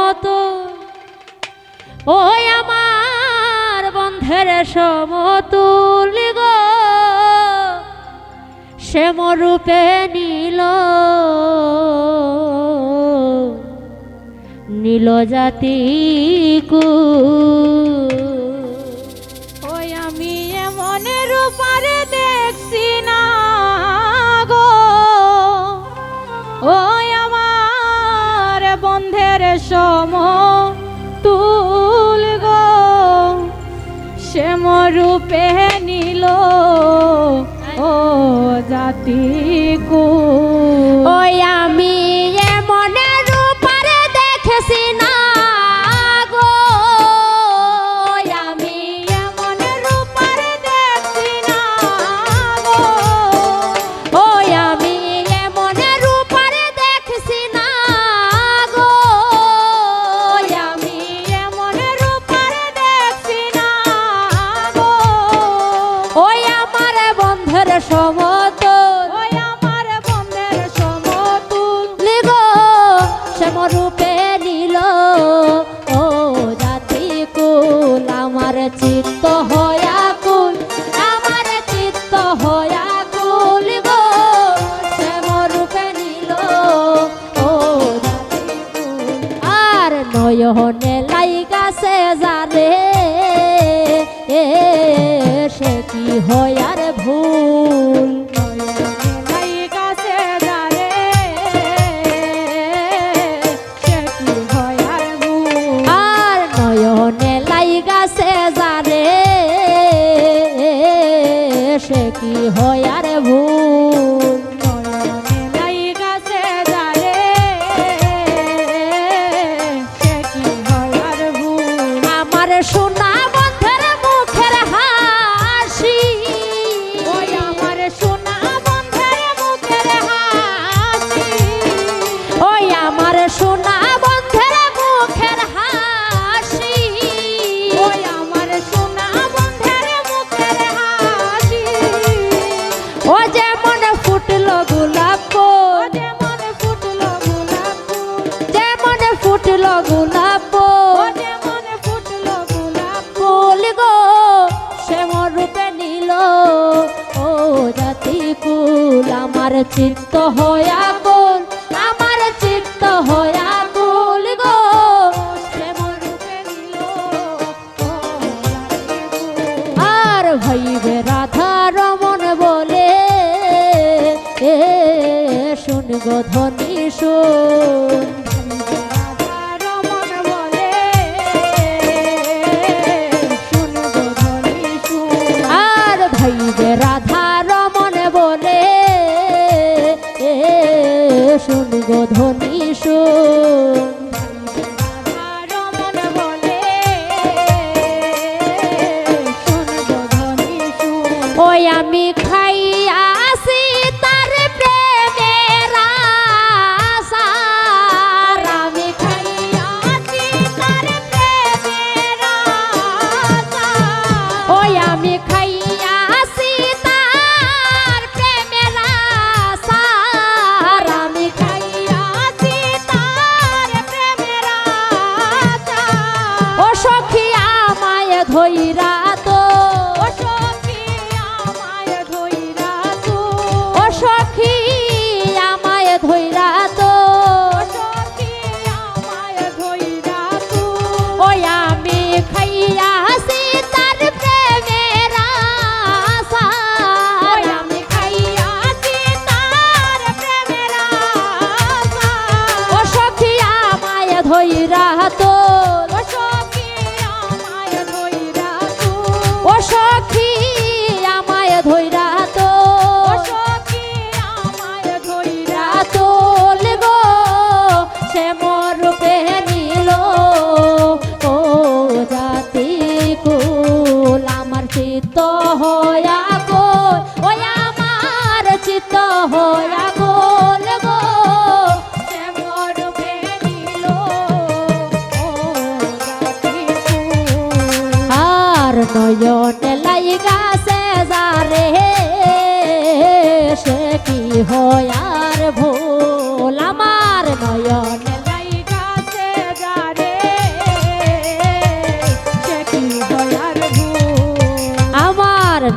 সমতো ওই আমার বন্ধের সমতুল গো শ্যামরূপে নীল নীল জাতি ওই আমি এমন রূপারে দেখছি না গো ওই আমার বন্ধের সমতুল গো শ্যামরূপে নীল ও জাতি ওই আমি এমন রূপারে দেখছি না গো আমি এমন রূপারে দেখছি না গো ওই আমি এমন রূপারে দেখছি না গো আমি এমন রূপারে দেখছি না গো ওই আমার বন্ধের সমতুল ওই আমার বন্ধের সমতুল গো শ্যামরূপে নীল ও জাতি কুল আমার চিত্ত হয়া কুল আমার চিত্ত হয়া কুল গো শ্যামরূপে নীল ও জাতি কুল আর নয়নে লাইগাছে যারে সে কি হয়ার ভুল আর নয়নে লাইগাছে যারে সে কি হয়ার ভুল আমার সোনা বন্ধের মুখের হাসি ওই আমার সোনা বন্ধের মুখের হাসি ওই আমার সোনা বন্ধের মুখের হাসি ওই আমার সোনা বন্ধের মুখের হাসি ও যেমন ফুটলো গোলাপ ফুল যেমন ফুটলো গোলাপ ফুল যেমন ফুটলো গোলাপ ও ফুল যেমন ফুটলো গোলাপ ফুল গো শ্যামর রূপে নীল ও জাতি কুল আমার চিত্ত হয়া কুল আমার চিত্ত হয়া কুল গো শ্যামর রূপে নীল আর ভাইবে রাধা রমন বলে শুন গো ধ্বনি শুন রমন বলে শুন গো ধ্বনি শুন আর ভাইবে রাধা রমন বলে শুন গো ধ্বনি শুন রমন বলে শুন গো ধ্বনি শুন ওই আমি খাইয়া আসি তার প্রেমের আশার আমি খাইয়া আছি তার প্রেমের আশা ওই আমি খাইয়া আসি তার প্রেমের আশার আমি খাইয়া আছি তার প্রেমের আশা ও সখী আমায় ধইরা তো ও সখী আমায় ধইরা তো ও সখী আমায় ধইরা তো ও সখী আমায় ধইরা তো ওই আমি খাইয়া আসি তার প্রেমের আশার আমি খাইয়া আছি তার প্রেমের আশা ও সখী আমায় ধইরা তো ও সখী আমায় ধইরা তো ও সখী আমায় ধইরা তো ও সখী আমায় ধইরা রাতল গো শ্যামর রূপে নীল ও জাতি কুল আমার চিত্ত হয়া গোল ওই আমার চিত্ত হয়া গোল গো শ্যামর রূপে নীল ও জাতি কুল আর নয়নে লাইগাছে যারে সে কি হয়ার ভুল আমার নয়নে লাইগাছে যারে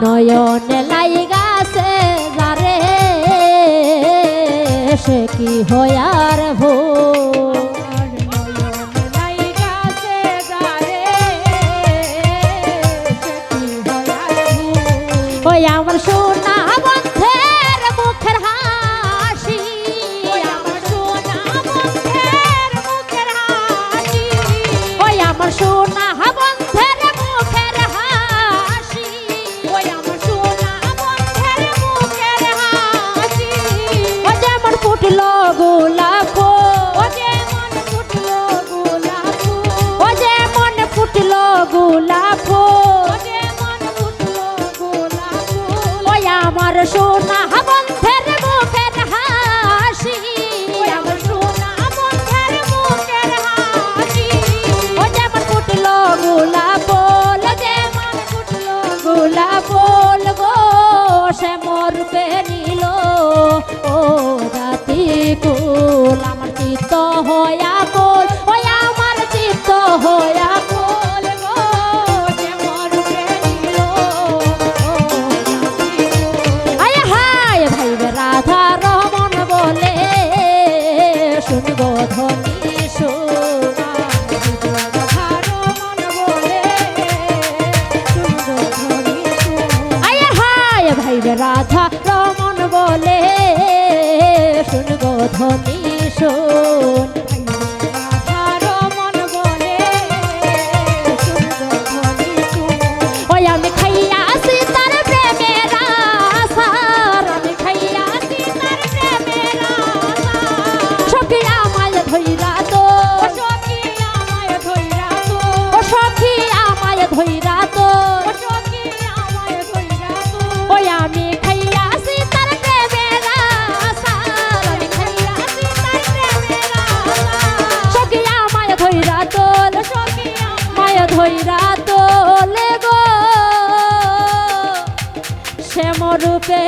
নয়নে লাইগাছে যারে সে কি হয়ার ভো ওই আমার সোনা বন্ধের মুখের হাসি ওই আমার সোনা বন্ধের মুখের হাসি ওই আমার সোনা বন্ধের মুখের হাসি ওই আমার সোনা বন্ধের মুখের হাসি ও যেমন ফুটলো গোলাপ ও যেমন ফুটলো গোলাপ ও যেমন ফুটলো গোলাপ আমার সোনা বন্ধের মুখের হাসি আমার সোনা বন্ধের মুখের হাসি ও যেমন ফুটলো গোলাপ ফুল যেমন ফুটলো গোলাপ ফুল গো সে মোর রূপে নিল ও রাতি কুল আমার চিত্ত হয়া কুল ওই আমার চিত্ত হয়া কুল গো সে মোর রূপে নিল রাধা রমন বলে শুনবো ধ্বনি হায় ভাই রাধা রমন বলে শুনবো ধ্বনি শোন ওই আমি খাইয়া আসি তার প্রেমের আশার আমি খাইয়া আসি তার প্রেমের আশা সখী আমায় ধইরা তো সখী আমায় ধইরা তো ও সখী আমায় ধইরা তো সখী আমায় ধইরা তো ওই আমি খাইয়া আসি তার প্রেমের আশার আমি খাইয়া আসি তার প্রেমের আশা সখী আমায় ধইরা তো সখী আমায় ধইরা তো লে গো শ্যাম রূপে